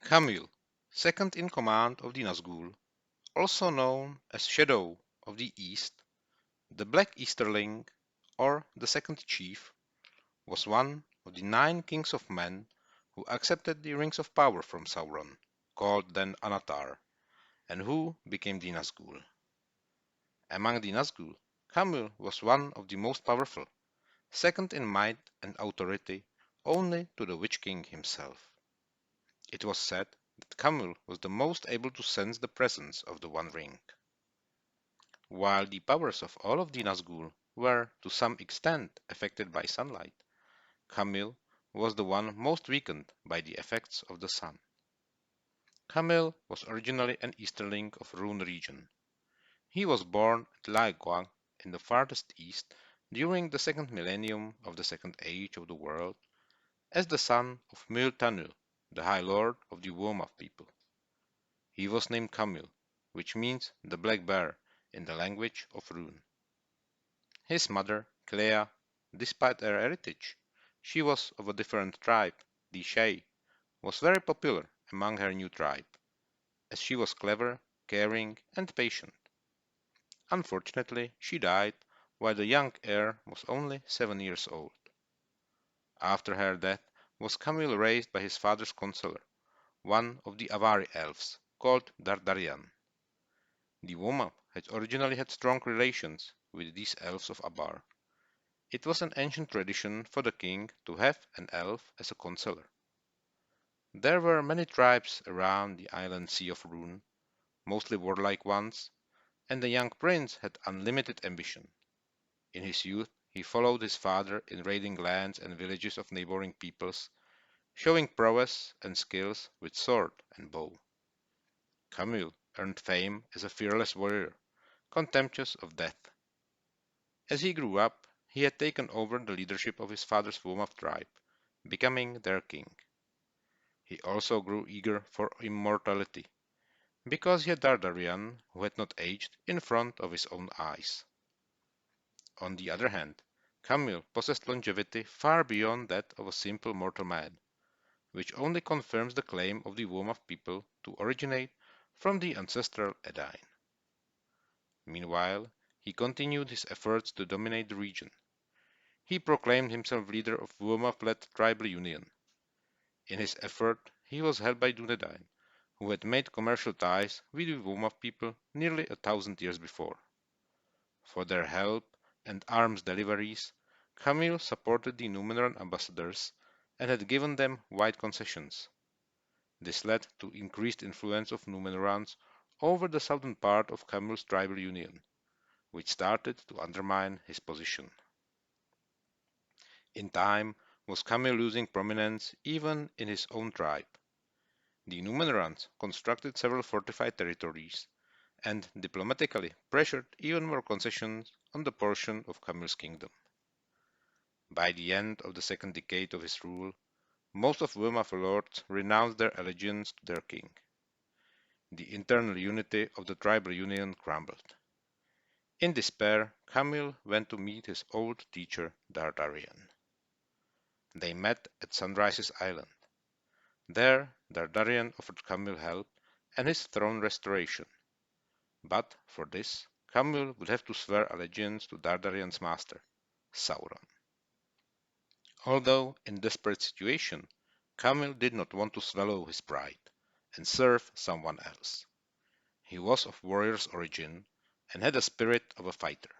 KHAMÚL, second in command of the Nazgûl, also known as Shadow of the East, the Black Easterling, or the second chief, was one of the 9 kings of men who accepted the rings of power from Sauron, called then Anatar, and who became the Nazgûl. Among the Nazgûl, KHAMÚL was one of the most powerful, second in might and authority only to the Witch King himself. It was said that KHAMÚL was the most able to sense the presence of the One Ring. While the powers of all of the Nazgûl were to some extent affected by sunlight, KHAMÚL was the one most weakened by the effects of the sun. KHAMÚL was originally an Easterling of Rhûn region. He was born at Laegwang in the farthest east during the second millennium of the second age of the world as the son of KHAMÚL, the High Lord of the Womaf people. He was named KHAMÚL, which means the Black Bear in the language of Rhûn. His mother, Clea, despite her heritage, she was of a different tribe, the Shay, was very popular among her new tribe, as she was clever, caring, and patient. Unfortunately, she died while the young heir was only 7 years old. After her death was KHAMÚL raised by his father's counselor, one of the Avari elves, called Dardarian. The Womap had originally had strong relations with these elves of Abar. It was an ancient tradition for the king to have an elf as a counselor. There were many tribes around the island sea of Rhûn, mostly warlike ones, and the young prince had unlimited ambition. In his youth, he followed his father in raiding lands and villages of neighboring peoples, showing prowess and skills with sword and bow. KHAMÚL earned fame as a fearless warrior, contemptuous of death. As he grew up, he had taken over the leadership of his father's Womaf tribe, becoming their king. He also grew eager for immortality, because he had Dardarian, who had not aged, in front of his own eyes. On the other hand, KHAMÚL possessed longevity far beyond that of a simple mortal man, which only confirms the claim of the Womaf people to originate from the ancestral Edain. Meanwhile, he continued his efforts to dominate the region. He proclaimed himself leader of Womaf-led tribal union. In his effort, he was helped by Dunedain, who had made commercial ties with the Womaf people nearly 1,000 years before. For their help and arms deliveries, KHAMÚL supported the Númenóran ambassadors and had given them wide concessions. This led to increased influence of Númenóraans over the southern part of KHAMÚL's tribal union, which started to undermine his position. In time, was KHAMÚL losing prominence even in his own tribe. The Númenóraans constructed several fortified territories and diplomatically pressured even more concessions on the portion of KHAMÚL's kingdom. By the end of the second decade of his rule, most of Womaf lords renounced their allegiance to their king. The internal unity of the tribal union crumbled. In despair, KHAMÚL went to meet his old teacher Dardarian. They met at Sunrises Island. There, Dardarian offered KHAMÚL help and his throne restoration. But for this, KHAMÚL would have to swear allegiance to Dardarian's master, Sauron. Although in desperate situation, KHAMÚL did not want to swallow his pride and serve someone else. He was of warrior's origin and had the spirit of a fighter.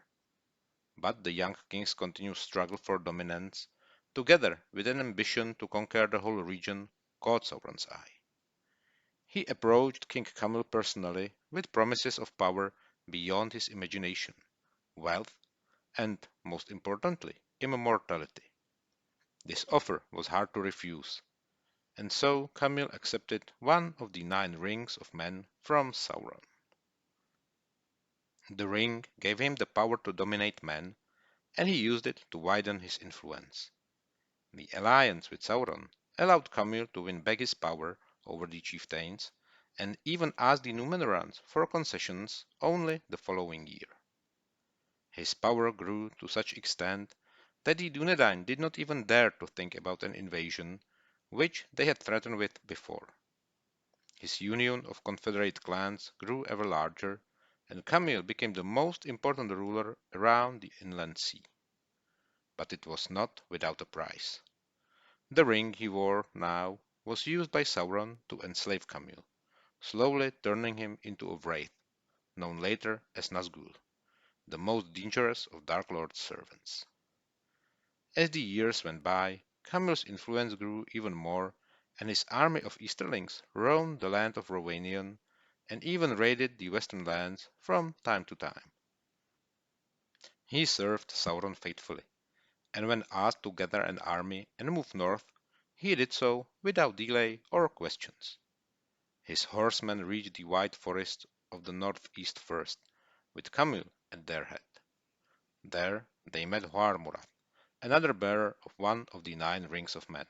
But the young king's continued struggle for dominance, together with an ambition to conquer the whole region, caught Sauron's eye. He approached King KHAMÚL personally with promises of power beyond his imagination, wealth, and, most importantly, immortality. This offer was hard to refuse, and so KHAMÚL accepted one of the 9 rings of men from Sauron. The ring gave him the power to dominate men, and he used it to widen his influence. The alliance with Sauron allowed KHAMÚL to win back his power over the chieftains, and even asked the Númenóraans for concessions only the following year. His power grew to such extent that the Dunedain did not even dare to think about an invasion, which they had threatened with before. His union of confederate clans grew ever larger, and KHAMÚL became the most important ruler around the inland sea. But it was not without a price. The ring he wore now was used by Sauron to enslave KHAMÚL, slowly turning him into a wraith, known later as Nazgûl, the most dangerous of Dark Lord's servants. As the years went by, KHAMÚL's influence grew even more, and his army of Easterlings roamed the land of Rhovanion and even raided the western lands from time to time. He served Sauron faithfully, and when asked to gather an army and move north, he did so without delay or questions. His horsemen reached the wide forests of the northeast first, with KHAMÚL at their head. There they met Hoarmurath, another bearer of one of the 9 rings of men,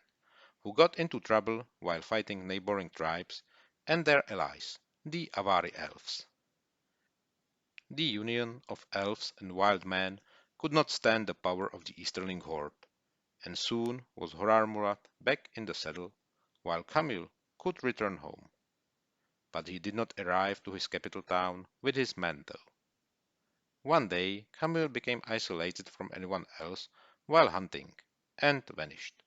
who got into trouble while fighting neighboring tribes and their allies, the Avari elves. The union of elves and wild men could not stand the power of the Easterling horde, and soon was Hoarmurath back in the saddle, while KHAMÚL could return home. But he did not arrive to his capital town with his men, though. One day KHAMÚL became isolated from anyone else while hunting, and vanished.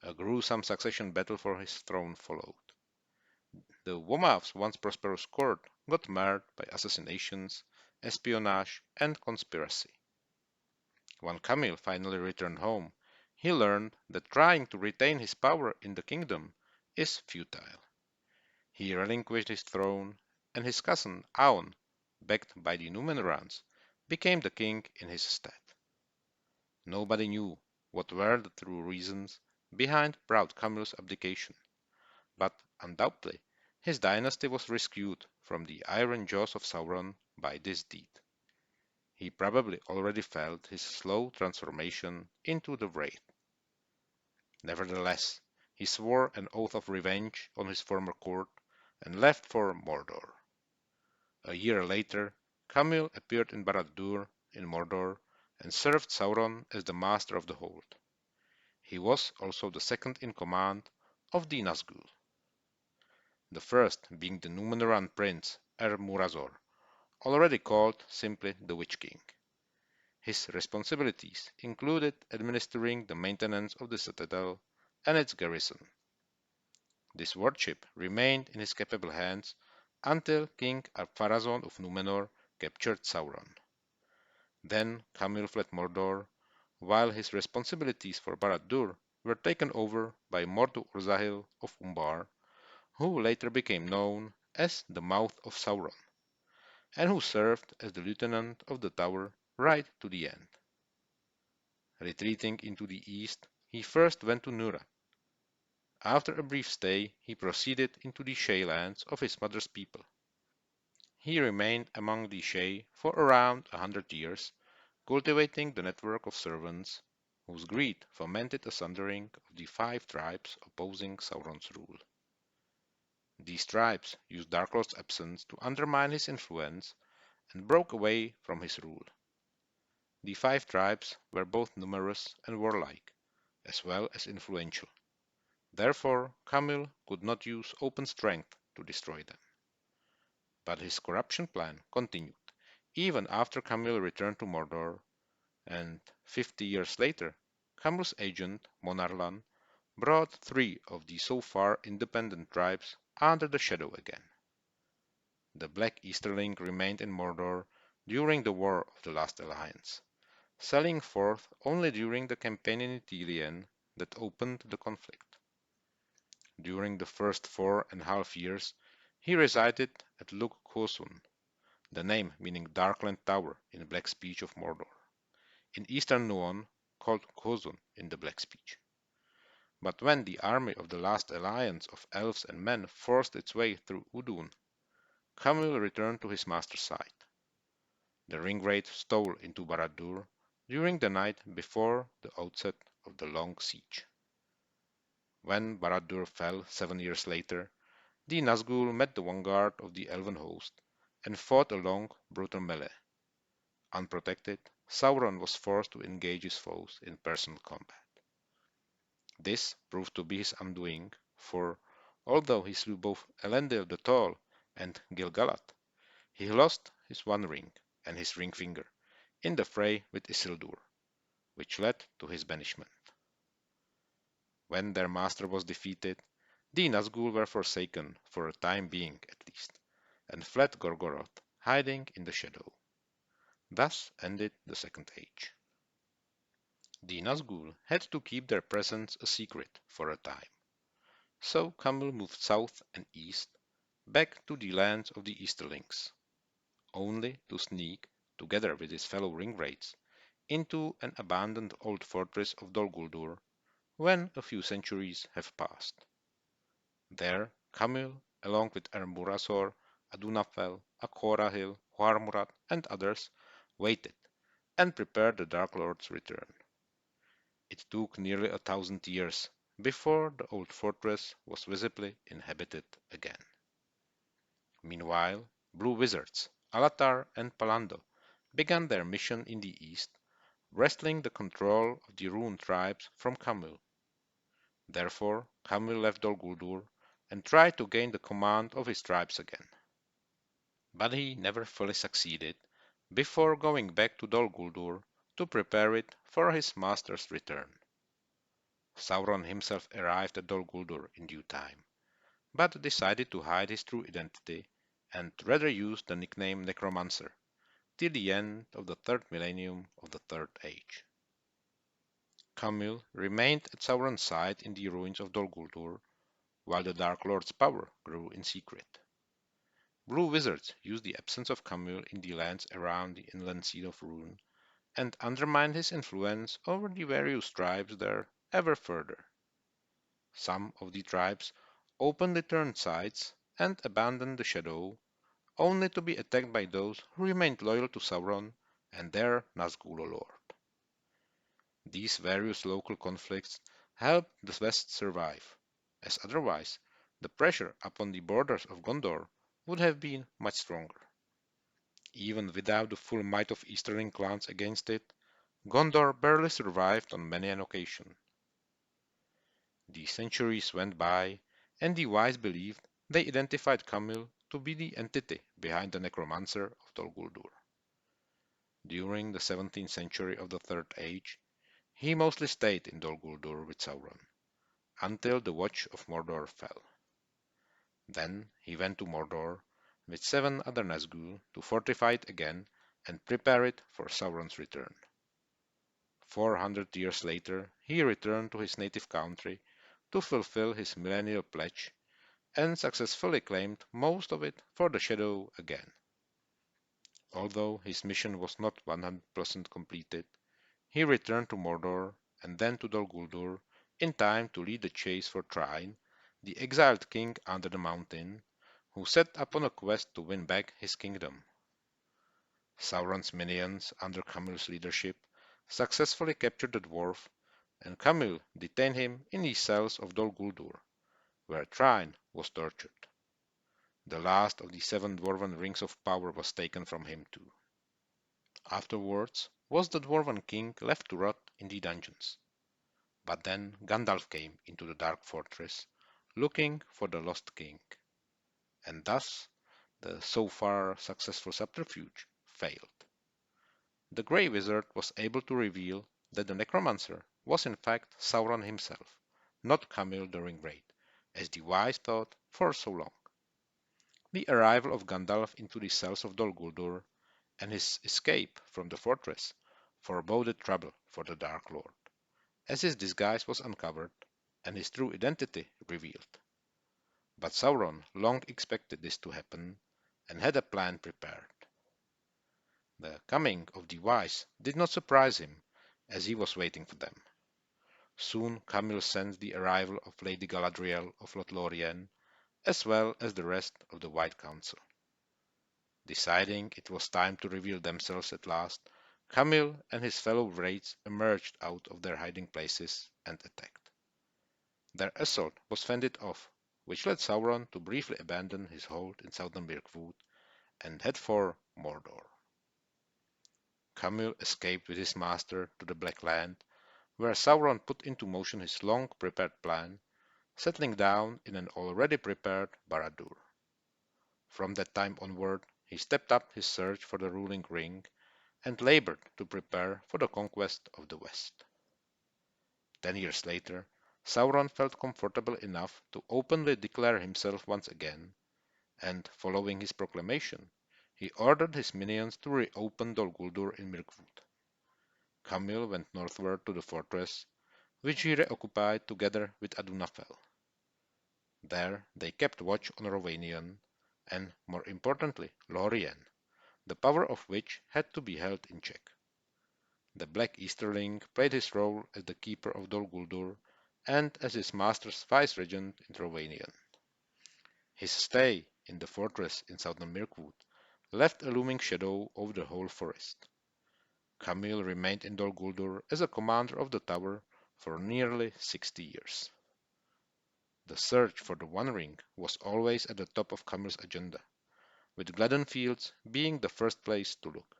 A gruesome succession battle for his throne followed. The Womav's once prosperous court got marred by assassinations, espionage, and conspiracy. When KHAMÚL finally returned home, he learned that trying to retain his power in the kingdom is futile. He relinquished his throne, and his cousin Aon, backed by the Númenóreans, became the king in his stead. Nobody knew what were the true reasons behind proud KHAMÚL's abdication, but undoubtedly his dynasty was rescued from the iron jaws of Sauron by this deed. He probably already felt his slow transformation into the Wraith. Nevertheless, he swore an oath of revenge on his former court and left for Mordor. A year later, KHAMÚL appeared in Barad-dûr in Mordor and served Sauron as the master of the hold. He was also the second in command of the Nazgûl, the first being the Númenórean prince Er-Murazor, already called simply the Witch King. His responsibilities included administering the maintenance of the citadel and its garrison. This wardship remained in his capable hands until King Ar-Pharazôn of Númenor captured Sauron. Then KHAMÚL fled Mordor, while his responsibilities for Barad-dûr were taken over by Mordu Urzahil of Umbar, who later became known as the Mouth of Sauron, and who served as the lieutenant of the tower right to the end. Retreating into the east, he first went to Nura. After a brief stay, he proceeded into the Shey lands of his mother's people. He remained among the Shey for around 100 years, cultivating the network of servants whose greed fomented a sundering of the 5 tribes opposing Sauron's rule. These tribes used Darklord's absence to undermine his influence and broke away from his rule. The 5 tribes were both numerous and warlike, as well as influential. Therefore, KHAMÚL could not use open strength to destroy them. But his corruption plan continued, even after KHAMÚL returned to Mordor, and 50 years later, KHAMÚL's agent, Monarlan, brought 3 of the so far independent tribes under the shadow again. The Black Easterling remained in Mordor during the War of the Last Alliance, sallying forth only during the campaign in Ithilien that opened the conflict. During the first 4.5 years, he resided at Lug Khosun, the name meaning Darkland Tower in Black speech of Mordor, in eastern Nuon, called Khosun in the Black speech. But when the army of the last alliance of elves and men forced its way through Udun, KHAMÚL returned to his master's side. The Ringwraith stole into Barad-dûr during the night before the outset of the long siege. When Barad-dûr fell 7 years later, the Nazgûl met the vanguard of the elven host and fought a long, brutal melee. Unprotected, Sauron was forced to engage his foes in personal combat. This proved to be his undoing, for Although he slew both Elendil the Tall and Gil-galad, he lost his one ring and his ring finger in the fray with Isildur, which led to his banishment. When their master was defeated, the Nazgûl were forsaken for a time being at least, and fled Gorgoroth, hiding in the shadow. Thus ended the Second Age. The Nazgûl had to keep their presence a secret for a time, so KHAMÚL moved south and east, back to the lands of the Easterlings, only to sneak, together with his fellow Ringwraiths, into an abandoned old fortress of Dol Guldur when a few centuries have passed. There KHAMÚL, along with Ermburathor, Adunafel, Akhorahil, Huarmurat, and others, waited and prepared the Dark Lord's return. It took nearly 1,000 years before the old fortress was visibly inhabited again. Meanwhile, blue wizards, Alatar and Palando, began their mission in the east, wresting the control of the Rune tribes from KHAMÚL. Therefore, KHAMÚL left Dol Guldur and tried to gain the command of his tribes again. But he never fully succeeded before going back to Dol Guldur to prepare it for his master's return. Sauron himself arrived at Dol Guldur in due time, but decided to hide his true identity and rather use the nickname Necromancer till the end of the third millennium of the Third Age. KHAMÚL remained at Sauron's side in the ruins of Dol Guldur, while the Dark Lord's power grew in secret. Blue wizards used the absence of KHAMÚL in the lands around the inland sea of Rhûn and undermined his influence over the various tribes there ever further. Some of the tribes openly turned sides and abandoned the shadow, only to be attacked by those who remained loyal to Sauron and their Nazgûl lord. These various local conflicts helped the West survive, as otherwise the pressure upon the borders of Gondor would have been much stronger. Even without the full might of Easterling clans against it, Gondor barely survived on many an occasion. The centuries went by, and the wise believed they identified KHAMÚL to be the entity behind the necromancer of Dol Guldur. During the 17th century of the Third Age, he mostly stayed in Dol Guldur with Sauron, until the Watch of Mordor fell. Then he went to Mordor with 7 other Nazgûl to fortify it again and prepare it for Sauron's return. 400 years later, he returned to his native country to fulfill his millennial pledge and successfully claimed most of it for the Shadow again. Although his mission was not 100% completed, he returned to Mordor and then to Dol Guldur in time to lead the chase for Thrain, the exiled king under the mountain, who set upon a quest to win back his kingdom. Sauron's minions, under KHAMÚL's leadership, successfully captured the dwarf, and KHAMÚL detained him in the cells of Dol Guldur, where Thrain was tortured. The last of the 7 dwarven rings of power was taken from him too. Afterwards was the dwarven king left to rot in the dungeons. But then Gandalf came into the dark fortress, looking for the lost king. And thus the so far successful subterfuge failed. The Grey Wizard was able to reveal that the necromancer was in fact Sauron himself, not KHAMÚL the Ringwraith, as the wise thought for so long. The arrival of Gandalf into the cells of Dol Guldur and his escape from the fortress foreboded trouble for the Dark Lord, as his disguise was uncovered and his true identity revealed. But Sauron long expected this to happen and had a plan prepared. The coming of the wise did not surprise him, as he was waiting for them. Soon KHAMÚL sensed the arrival of Lady Galadriel of Lothlorien, as well as the rest of the White Council. Deciding it was time to reveal themselves at last, KHAMÚL and his fellow wraiths emerged out of their hiding places and attacked. Their assault was fended off, which led Sauron to briefly abandon his hold in southern Mirkwood and head for Mordor. KHAMÚL escaped with his master to the Black Land, where Sauron put into motion his long-prepared plan settling down in an already prepared Barad-dûr. From that time onward, he stepped up his search for the ruling ring and labored to prepare for the conquest of the West. 10 years later, Sauron felt comfortable enough to openly declare himself once again, and following his proclamation, he ordered his minions to reopen Dol Guldur in Mirkwood. KHAMÚL went northward to the fortress, which he reoccupied together with Adunafel. There they kept watch on Rhovanion, and, more importantly, Lórien, the power of which had to be held in check. The Black Easterling played his role as the keeper of Dol Guldur and as his master's vice-regent in Rhovanion. His stay in the fortress in southern Mirkwood left a looming shadow over the whole forest. KHAMÚL remained in Dol Guldur as a commander of the tower for nearly 60 years. The search for the One Ring was always at the top of KHAMÚL's agenda, with Gladden Fields being the first place to look.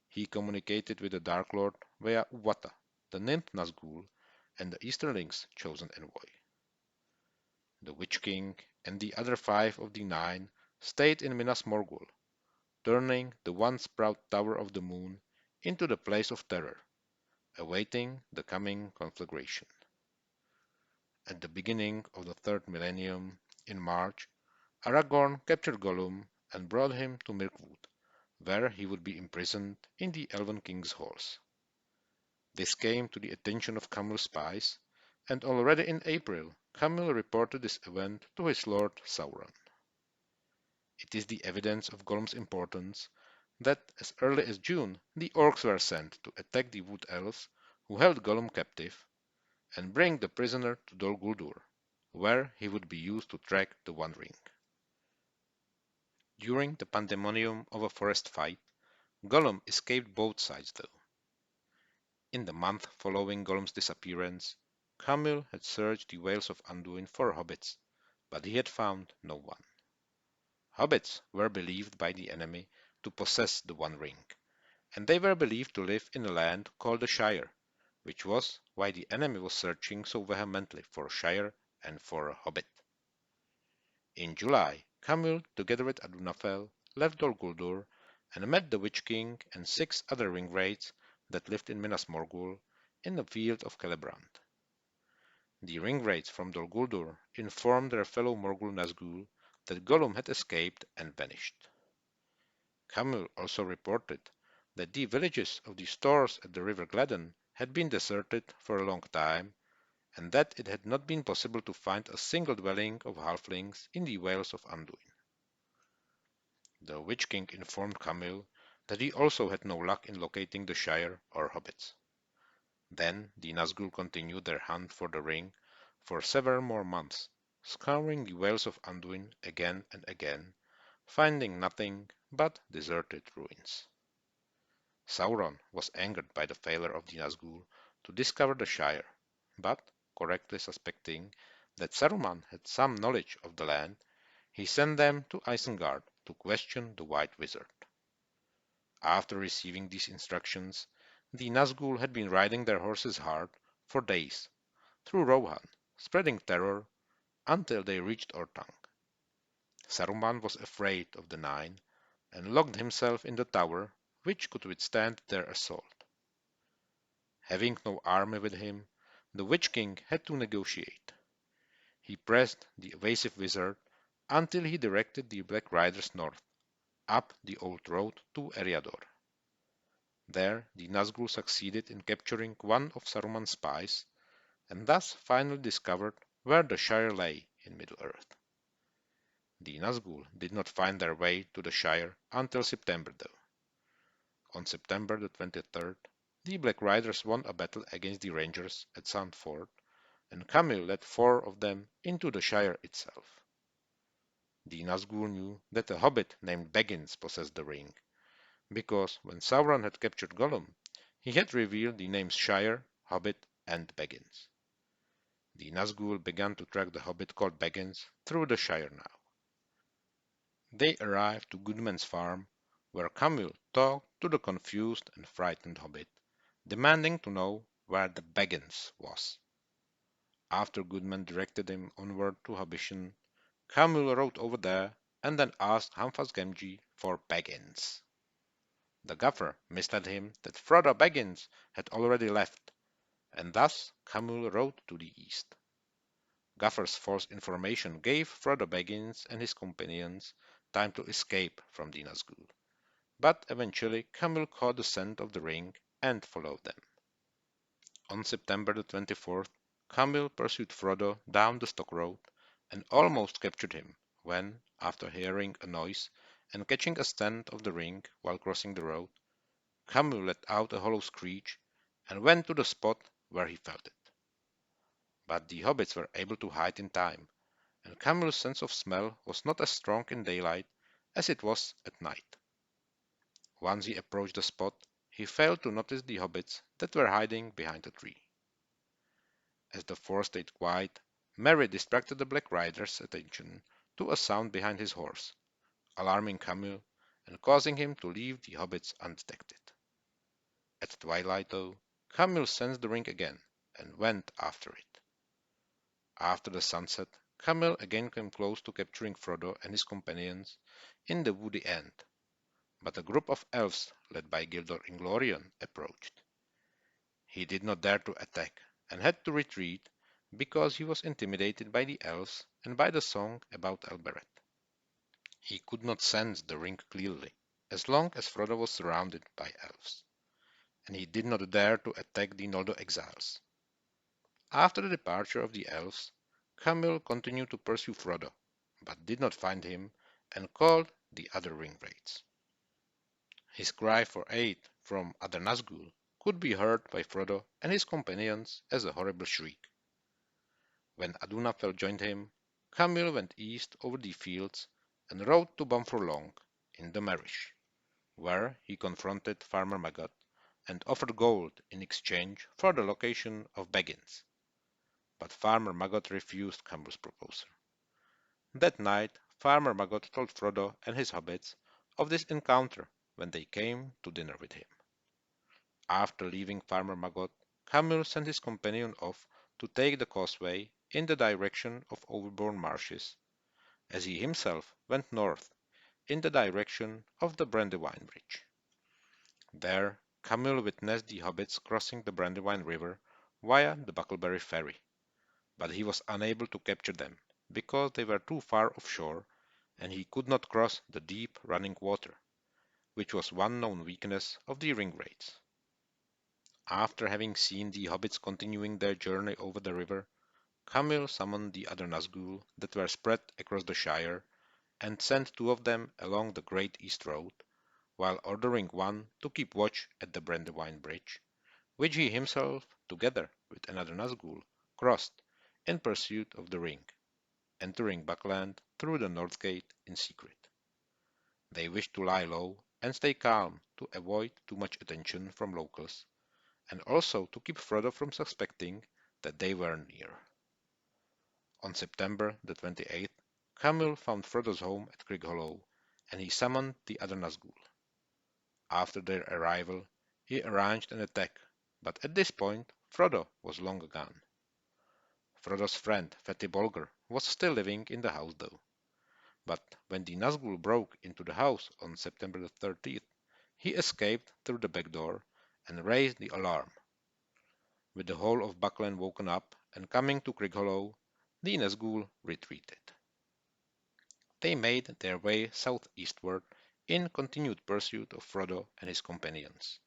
He communicated with the Dark Lord via Uwata, the nymph Nazgûl, and the Easterling's chosen envoy. The Witch King and the other 5 of the 9 stayed in Minas Morgul, turning the once proud Tower of the Moon into the place of terror, awaiting the coming conflagration. At the beginning of the 3rd millennium, in March, Aragorn captured Gollum and brought him to Mirkwood, where he would be imprisoned in the Elven King's halls. This came to the attention of KHAMÚL's spies, and already in April, KHAMÚL reported this event to his lord Sauron. It is the evidence of Gollum's importance that as early as June the orcs were sent to attack the Wood Elves who held Gollum captive, and bring the prisoner to Dol Guldur, where he would be used to track the One Ring. During the pandemonium of a forest fight, Gollum escaped both sides though. In the month following Gollum's disappearance, KHAMÚL had searched the Vales of Anduin for hobbits, but he had found no one. Hobbits were believed by the enemy to possess the One Ring, and they were believed to live in a land called the Shire, which was why the enemy was searching so vehemently for a Shire and for a hobbit. In July, KHAMÚL, together with Adunafel, left Dol Guldur and met the Witch King and 6 other Ringwraiths that lived in Minas Morgul in the field of Celebrant. The Ringwraiths from Dol Guldur informed their fellow Morgul Nazgûl that Gollum had escaped and vanished. KHAMÚL also reported that the villages of the stores at the river Gladden had been deserted for a long time, and that it had not been possible to find a single dwelling of halflings in the Vales of Anduin. The Witch King informed KHAMÚL that he also had no luck in locating the Shire or hobbits. Then the Nazgûl continued their hunt for the ring for several more months, scouring the Vales of Anduin again and again, finding nothing but deserted ruins. Sauron was angered by the failure of the Nazgûl to discover the Shire, but, correctly suspecting that Saruman had some knowledge of the land, he sent them to Isengard to question the White Wizard. After receiving these instructions, the Nazgûl had been riding their horses hard for days through Rohan, spreading terror until they reached Orthanc. Saruman was afraid of the 9 and locked himself in the tower which could withstand their assault. Having no army with him, the Witch King had to negotiate. He pressed the evasive wizard until he directed the Black Riders north, up the old road to Eriador. There the Nazgûl succeeded in capturing one of Saruman's spies, and thus finally discovered where the Shire lay in Middle-earth. The Nazgûl did not find their way to the Shire until September though. On September the 23rd, the Black Riders won a battle against the Rangers at Sandford, and KHAMÚL led 4 of them into the Shire itself. The Nazgûl knew that a hobbit named Baggins possessed the ring, because when Sauron had captured Gollum, he had revealed the names Shire, Hobbit, and Baggins. The Nazgûl began to track the hobbit called Baggins through the Shire now. They arrived to Goodman's farm, where KHAMÚL talked to the confused and frightened hobbit, demanding to know where the Baggins was. After Goodman directed him onward to Habishan, KHAMÚL rode over there and then asked Hamfas Gamgee for Baggins. The Gaffer misled him that Frodo Baggins had already left, and thus KHAMÚL rode to the east. Gaffer's false information gave Frodo Baggins and his companions time to escape from the Nazgûl, but eventually KHAMÚL caught the scent of the ring and followed them. On September the 24th, KHAMÚL pursued Frodo down the Stock Road and almost captured him when, after hearing a noise and catching a scent of the ring while crossing the road, KHAMÚL let out a hollow screech and went to the spot where he felt it. But the hobbits were able to hide in time, and KHAMÚL's sense of smell was not as strong in daylight as it was at night. Once he approached the spot, he failed to notice the hobbits that were hiding behind a tree. As the forest stayed quiet, Merry distracted the Black Rider's attention to a sound behind his horse, alarming KHAMÚL and causing him to leave the hobbits undetected. At twilight, though, KHAMÚL sensed the ring again and went after it. After the sunset, KHAMÚL again came close to capturing Frodo and his companions in the woody end, but a group of elves led by Gildor Inglorion approached. He did not dare to attack and had to retreat because he was intimidated by the elves and by the song about Elbereth. He could not sense the ring clearly as long as Frodo was surrounded by elves, and he did not dare to attack the Noldor exiles. After the departure of the elves, KHAMÚL continued to pursue Frodo, but did not find him and called the other Ringwraiths. His cry for aid from other Nazgûl could be heard by Frodo and his companions as a horrible shriek. When Adunafel joined him, KHAMÚL went east over the fields and rode to Bumfurlong in the Marish, where he confronted Farmer Maggot and offered gold in exchange for the location of Baggins. But Farmer Maggot refused KHAMÚL's proposal. That night, Farmer Maggot told Frodo and his hobbits of this encounter when they came to dinner with him. After leaving Farmer Maggot, KHAMÚL sent his companion off to take the causeway in the direction of Overbourne Marshes, as he himself went north in the direction of the Brandywine Bridge. There, KHAMÚL witnessed the hobbits crossing the Brandywine River via the Buckleberry Ferry, but he was unable to capture them because they were too far offshore and he could not cross the deep running water, which was one known weakness of the Ringwraiths. After having seen the hobbits continuing their journey over the river, KHAMÚL summoned the other Nazgûl that were spread across the Shire and sent two of them along the Great East Road, while ordering one to keep watch at the Brandywine Bridge, which he himself, together with another Nazgûl, crossed in pursuit of the ring, entering Buckland through the North Gate in secret. They wished to lie low and stay calm to avoid too much attention from locals, and also to keep Frodo from suspecting that they were near. On September the 28th, KHAMÚL found Frodo's home at Crickhollow, and he summoned the other Nazgûl. After their arrival, he arranged an attack, but at this point Frodo was long gone. Frodo's friend Fatty Bolger was still living in the house though. But when the Nazgûl broke into the house on September the 30th, he escaped through the back door and raised the alarm. With the whole of Buckland woken up and coming to Crickhollow, the Nazgûl retreated. They made their way southeastward in continued pursuit of Frodo and his companions.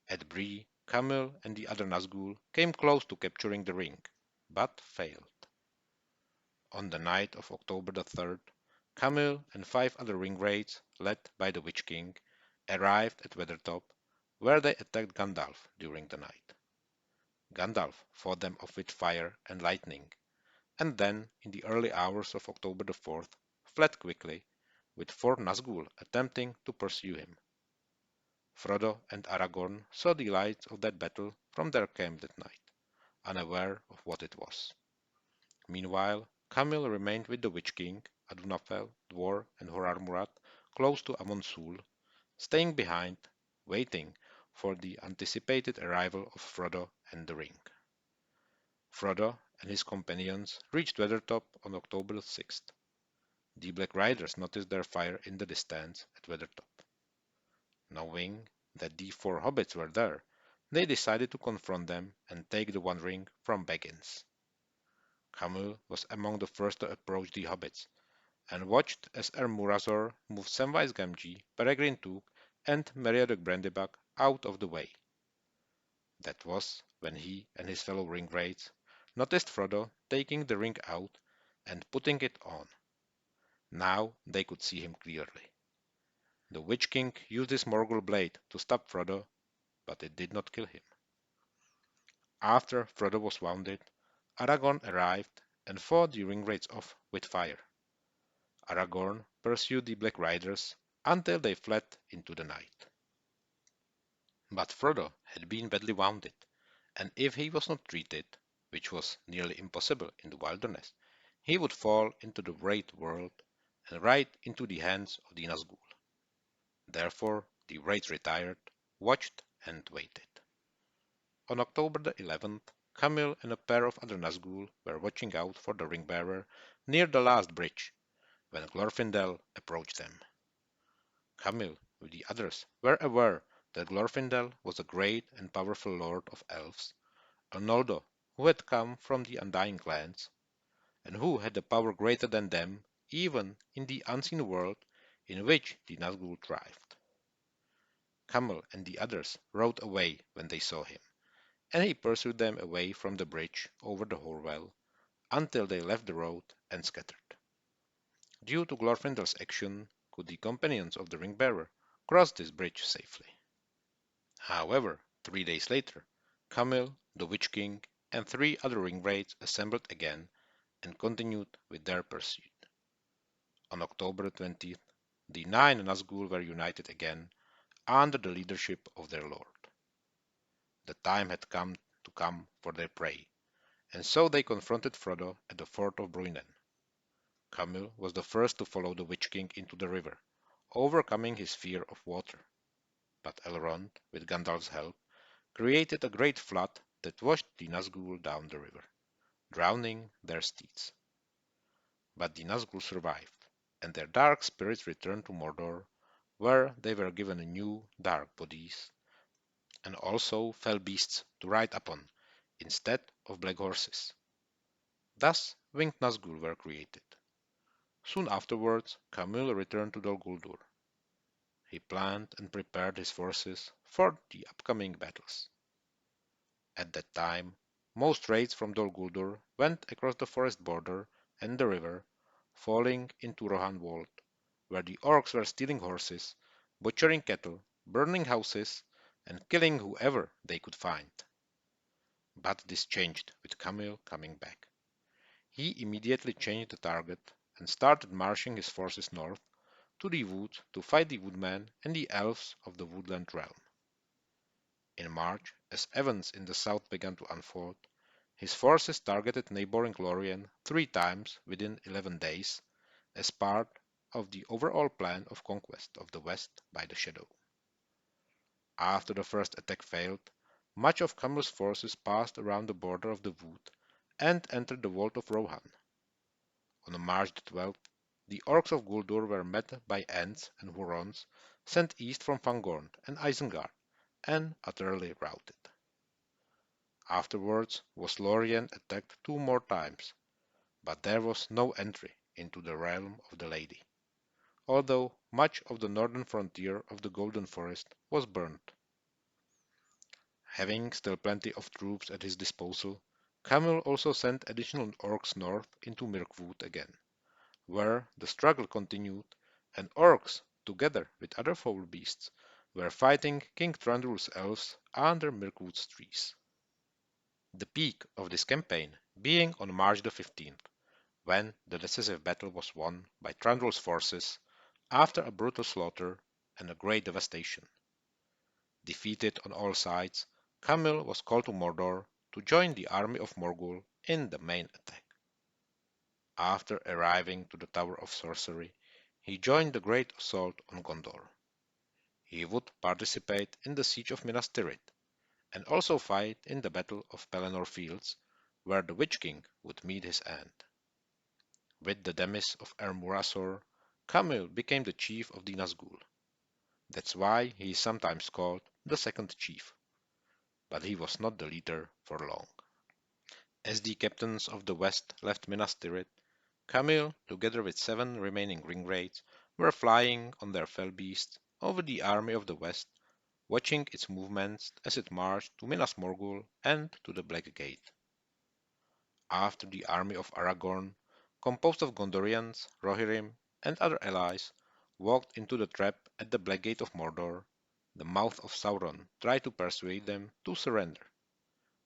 At Bree, KHAMÚL and the other Nazgûl came close to capturing the ring, but failed. On the night of October the 3rd, KHAMÚL and 5 other Ringwraiths, led by the Witch King, arrived at Weathertop, where they attacked Gandalf during the night. Gandalf fought them off with fire and lightning, and then, in the early hours of October the 4th, fled quickly, with 4 Nazgûl attempting to pursue him. Frodo and Aragorn saw the lights of that battle from their camp that night, unaware of what it was. Meanwhile, KHAMÚL remained with the Witch King, Adunafel, Dwor, and Horar Murat close to Amon Sul, staying behind, waiting for the anticipated arrival of Frodo and the ring. Frodo and his companions reached Weathertop on October 6th. The Black Riders noticed their fire in the distance at Weathertop. Knowing that the four hobbits were there, they decided to confront them and take the One Ring from Baggins. KHAMÚL was among the first to approach the hobbits, and watched as Ermurazor moved Samwise Gamgee, Peregrine Took, and Meriadoc Brandybuck out of the way. That was when he and his fellow Ringwraiths noticed Frodo taking the ring out and putting it on. Now they could see him clearly. The Witch King used his Morgul blade to stab Frodo, but it did not kill him. After Frodo was wounded, Aragorn arrived and fought the Ringwraiths off with fire. Aragorn pursued the Black Riders until they fled into the night. But Frodo had been badly wounded, and if he was not treated, which was nearly impossible in the wilderness, he would fall into the Wraith world and right into the hands of the Nazgûl. Therefore, the Wraiths retired, watched, and waited. On October the 11th, KHAMÚL and a pair of other Nazgûl were watching out for the ring-bearer near the last bridge when Glorfindel approached them. KHAMÚL, with the others, were aware that Glorfindel was a great and powerful lord of elves, a Noldo who had come from the Undying Lands, and who had a power greater than them even in the unseen world in which the Nazgûl thrived. KHAMÚL and the others rode away when they saw him, and he pursued them away from the bridge over the Horwell until they left the road and scattered. Due to Glorfindel's action, could the companions of the ring-bearer cross this bridge safely. However, 3 days later, KHAMÚL, the Witch King, and 3 other ring-wraiths assembled again and continued with their pursuit. On October 20th, the 9 Nazgûl were united again under the leadership of their lord. The time had come for their prey, and so they confronted Frodo at the fort of Bruinen. KHAMÚL was the first to follow the Witch King into the river, overcoming his fear of water. But Elrond, with Gandalf's help, created a great flood that washed the Nazgûl down the river, drowning their steeds. But the Nazgûl survived, and their dark spirits returned to Mordor, where they were given new dark bodies, and also fell beasts to ride upon, instead of black horses. Thus winged Nazgûl were created. Soon afterwards, KHAMÚL returned to Dol Guldur. He planned and prepared his forces for the upcoming battles. At that time, most raids from Dol Guldur went across the forest border and the river, falling into Rohan Wold, where the orcs were stealing horses, butchering cattle, burning houses, and killing whoever they could find. But this changed with KHAMÚL coming back. He immediately changed the target and started marching his forces north to the wood to fight the woodmen and the elves of the woodland realm. In March, as events in the south began to unfold, his forces targeted neighboring Lorien 3 times within 11 days as part of the overall plan of conquest of the west by the Shadow. After the first attack failed, much of KHAMÚL's forces passed around the border of the wood and entered the Vault of Rohan. On March the 12th, the orcs of Guldur were met by Ents and Hurons sent east from Fangorn and Isengard, and utterly routed. Afterwards was Lorien attacked 2 more times, but there was no entry into the realm of the Lady, although much of the northern frontier of the Golden Forest was burnt. Having still plenty of troops at his disposal, KHAMÚL also sent additional orcs north into Mirkwood again, where the struggle continued, and orcs, together with other foul beasts, were fighting King Thranduil's elves under Mirkwood's trees. The peak of this campaign being on March the 15th, when the decisive battle was won by Thranduil's forces after a brutal slaughter and a great devastation. Defeated on all sides, KHAMÚL was called to Mordor to join the army of Morgul in the main attack. After arriving to the Tower of Sorcery, he joined the great assault on Gondor. He would participate in the siege of Minas Tirith, and also fight in the Battle of Pelennor Fields, where the Witch King would meet his end. With the demise of Ermurasor, KHAMÚL became the chief of the Nazgûl. That's why he is sometimes called the second chief, but he was not the leader for long. As the captains of the West left Minas Tirith, KHAMÚL, together with 7 remaining Ringwraiths, were flying on their fell beasts over the army of the West, watching its movements as it marched to Minas Morgul and to the Black Gate. After the army of Aragorn, composed of Gondorians, Rohirrim, and other allies, walked into the trap at the Black Gate of Mordor, the mouth of Sauron tried to persuade them to surrender.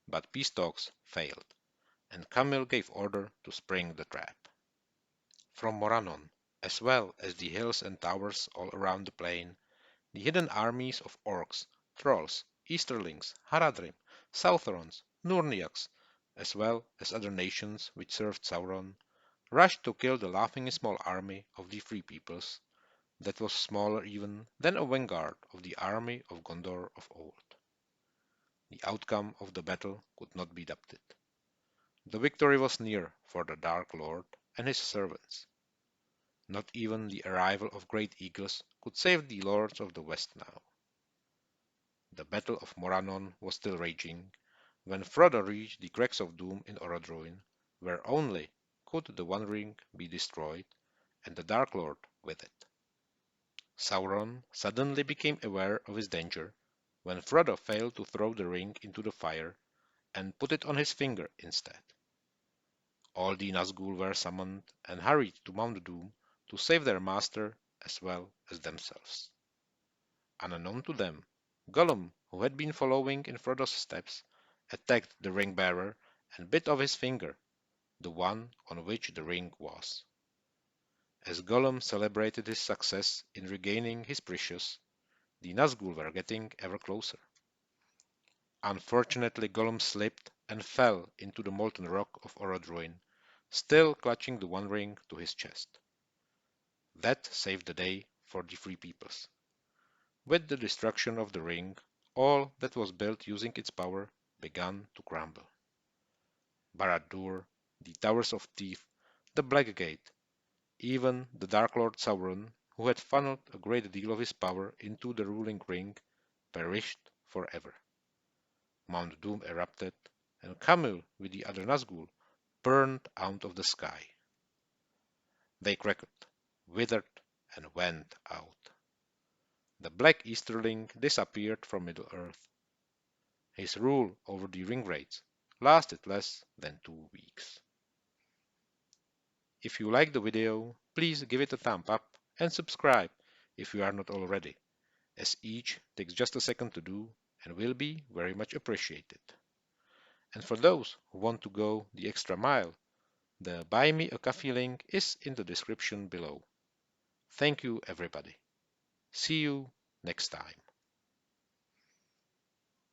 But peace talks failed, and KHAMÚL gave order to spring the trap. From Morannon, as well as the hills and towers all around the plain, the hidden armies of orcs, trolls, Easterlings, Haradrim, Southrons, Nurniaks, as well as other nations which served Sauron, rushed to kill the laughing small army of the Free Peoples, that was smaller even than a vanguard of the army of Gondor of old. The outcome of the battle could not be doubted. The victory was near for the Dark Lord and his servants. Not even the arrival of great eagles could save the lords of the West now. The Battle of Morannon was still raging when Frodo reached the Crags of Doom in Orodruin, where only could the One Ring be destroyed, and the Dark Lord with it. Sauron suddenly became aware of his danger when Frodo failed to throw the ring into the fire and put it on his finger instead. All the Nazgûl were summoned and hurried to Mount Doom to save their master as well as themselves. Unknown to them, Gollum, who had been following in Frodo's steps, attacked the ring bearer and bit off his finger, the one on which the ring was. As Gollum celebrated his success in regaining his precious, the Nazgûl were getting ever closer. Unfortunately, Gollum slipped and fell into the molten rock of Orodruin, still clutching the One Ring to his chest. That saved the day for the Free Peoples. With the destruction of the ring, all that was built using its power began to crumble. Barad-dûr, the Towers of Teeth, the Black Gate, even the Dark Lord Sauron, who had funneled a great deal of his power into the ruling ring, perished forever. Mount Doom erupted, and KHAMÚL with the other Nazgûl burned out of the sky. They crackled, withered, and went out. The Black Easterling disappeared from Middle-earth. His rule over the Ringwraiths lasted less than 2 weeks. If you liked the video, please give it a thumb up and subscribe if you are not already, as each takes just a second to do and will be very much appreciated. And for those who want to go the extra mile, the Buy Me a Coffee link is in the description below. Thank you everybody. See you next time.